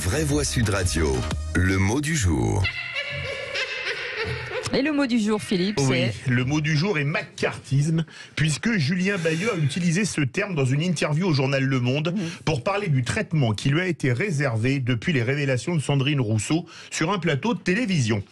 vraies voix Sud Radio, le mot du jour. Et le mot du jour, Philippe, c'est... Oui, le mot du jour est maccartisme, puisque Julien Bayeux a utilisé ce terme dans une interview au journal Le Monde pour parler du traitement qui lui a été réservé depuis les révélations de Sandrine Rousseau sur un plateau de télévision.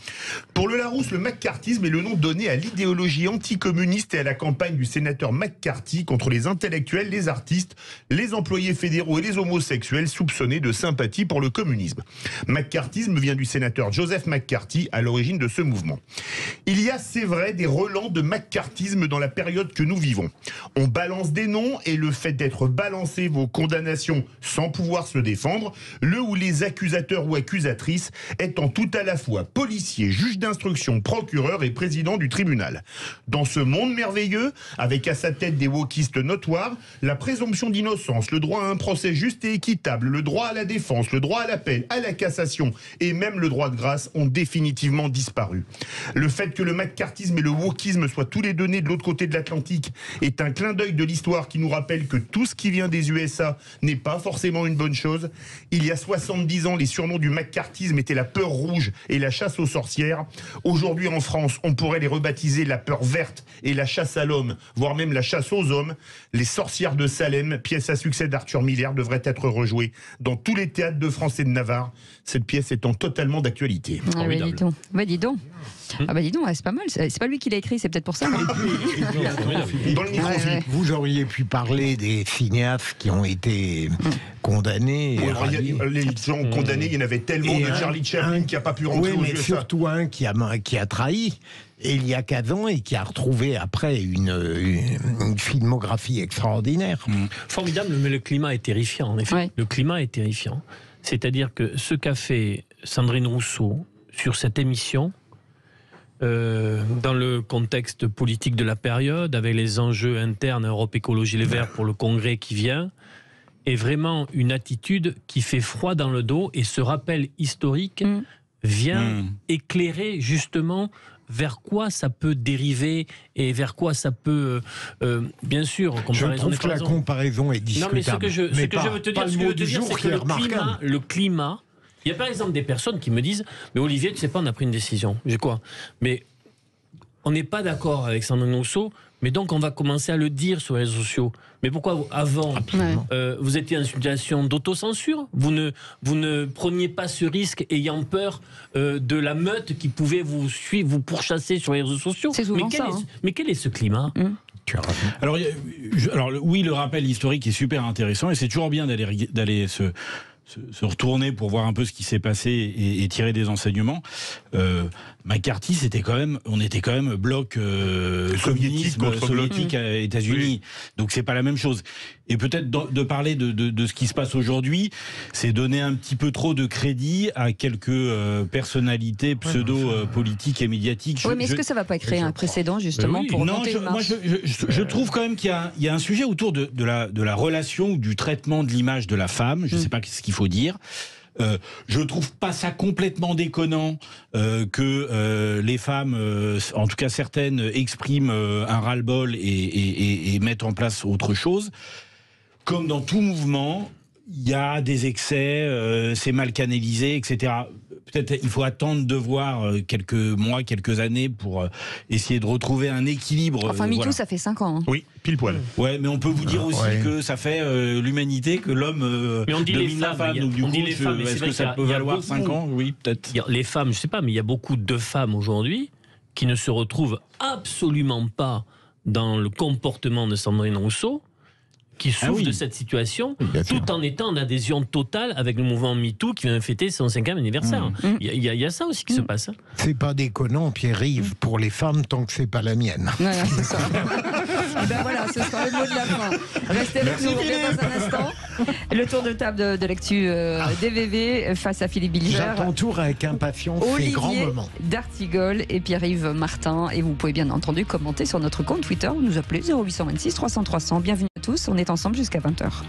Pour le Larousse, le maccartisme est le nom donné à l'idéologie anticommuniste et à la campagne du sénateur McCarthy contre les intellectuels, les artistes, les employés fédéraux et les homosexuels soupçonnés de sympathie pour le communisme. Maccartisme vient du sénateur Joseph McCarthy, à l'origine de ce mouvement. Il y a, c'est vrai, des relents de maccartisme dans la période que nous vivons. On balance des noms et le fait d'être balancé vos condamnations sans pouvoir se défendre, le ou les accusateurs ou accusatrices étant tout à la fois policier, juge d'instruction, procureur et président du tribunal. Dans ce monde merveilleux, avec à sa tête des wokistes notoires, la présomption d'innocence, le droit à un procès juste et équitable, le droit à la défense, le droit à l'appel, à la cassation et même le droit de grâce ont définitivement disparu. Le fait que le maccartisme et le wokisme soient tous les deux nés de l'autre côté de l'Atlantique est un clin d'œil de l'histoire qui nous rappelle que tout ce qui vient des USA n'est pas forcément une bonne chose. Il y a 70 ans, les surnoms du maccartisme étaient la peur rouge et la chasse aux sorcières. Aujourd'hui en France, on pourrait les rebaptiser la peur verte et la chasse à l'homme, voire même la chasse aux hommes. Les sorcières de Salem, pièce à succès d'Arthur Miller, devrait être rejouée dans tous les théâtres de France et de Navarre. Cette pièce étant totalement d'actualité. Ah bah dis donc. Bah dis donc. Ah bah dis donc, c'est pas mal. C'est pas lui qui l'a écrit, c'est peut-être pour ça. Dans le micro, Philippe. Vous auriez pu parler des cinéastes qui ont été condamnés. Les gens condamnés, il y en avait tellement de Charlie Chaplin qui n'a pas pu rentrer aux mais USA. surtout un qui a trahi. Elia Kazan et qui a retrouvé après une filmographie extraordinaire. Formidable, mais le climat est terrifiant, en effet. Ouais. Le climat est terrifiant. C'est-à-dire que ce qu'a fait Sandrine Rousseau sur cette émission, dans le contexte politique de la période, avec les enjeux internes à Europe Écologie Les Verts pour le congrès qui vient, est vraiment une attitude qui fait froid dans le dos, et ce rappel historique vient éclairer justement vers quoi ça peut dériver et vers quoi ça peut, bien sûr, Je trouve que la comparaison est discutable. Non, mais ce que je veux te dire, c'est que le climat, il y a par exemple des personnes qui me disent « Mais Olivier, tu sais pas, on a pris une décision. » J'ai quoi ? Mais on n'est pas d'accord avec Sandrine Rousseau, mais donc on va commencer à le dire sur les réseaux sociaux. Mais pourquoi avant, vous étiez en situation d'autocensure ? Vous ne preniez pas ce risque ayant peur de la meute qui pouvait vous suivre, vous pourchasser sur les réseaux sociaux ? C'est souvent ça. Mais quel est ce climat ? Alors oui, le rappel historique est super intéressant et c'est toujours bien d'aller se retourner pour voir un peu ce qui s'est passé et tirer des enseignements. McCarthy, on était quand même bloc soviétique à États-Unis. Donc c'est pas la même chose. Et peut-être de parler de ce qui se passe aujourd'hui, c'est donner un petit peu trop de crédit à quelques personnalités pseudo-politiques et médiatiques. Oui, mais est-ce que ça va pas créer un précédent justement pour monter une marche ? Je trouve quand même qu'il y a un sujet autour de la relation ou du traitement de l'image de la femme. Je ne sais pas ce qu'il faut dire. Je trouve pas ça complètement déconnant que les femmes, en tout cas certaines, expriment un ras-le-bol et mettent en place autre chose. Comme dans tout mouvement, il y a des excès, c'est mal canalisé, etc. Peut-être il faut attendre de voir quelques mois, quelques années pour essayer de retrouver un équilibre. Enfin, MeToo, ça fait 5 ans. Hein. Oui, pile poil. Ouais, mais on peut vous dire aussi que ça fait l'humanité, que l'homme domine la femme. Donc du coup, est-ce que ça peut valoir 5 ans ? Oui, peut-être. Les femmes, je sais pas, mais il y a beaucoup de femmes aujourd'hui qui ne se retrouvent absolument pas dans le comportement de Sandrine Rousseau, qui souffrent de cette situation, tout en étant en adhésion totale avec le mouvement MeToo qui vient de fêter son 5e anniversaire. Il y a ça aussi qui se passe. C'est pas déconnant, Pierre-Yves, pour les femmes, tant que c'est pas la mienne. Ouais, c'est ça. Ben voilà, ce sera le mot de la fin. Restez avec nous, on revient dans un instant. Le tour de table de l'actu DVV face à Philippe Bilger. J'attends tour avec impatience ces grands Olivier moments. D'Artigol et Pierre-Yves Martin. Et vous pouvez bien entendu commenter sur notre compte Twitter ou nous appeler 0826 300 300. Bienvenue à tous, on est ensemble jusqu'à 20h.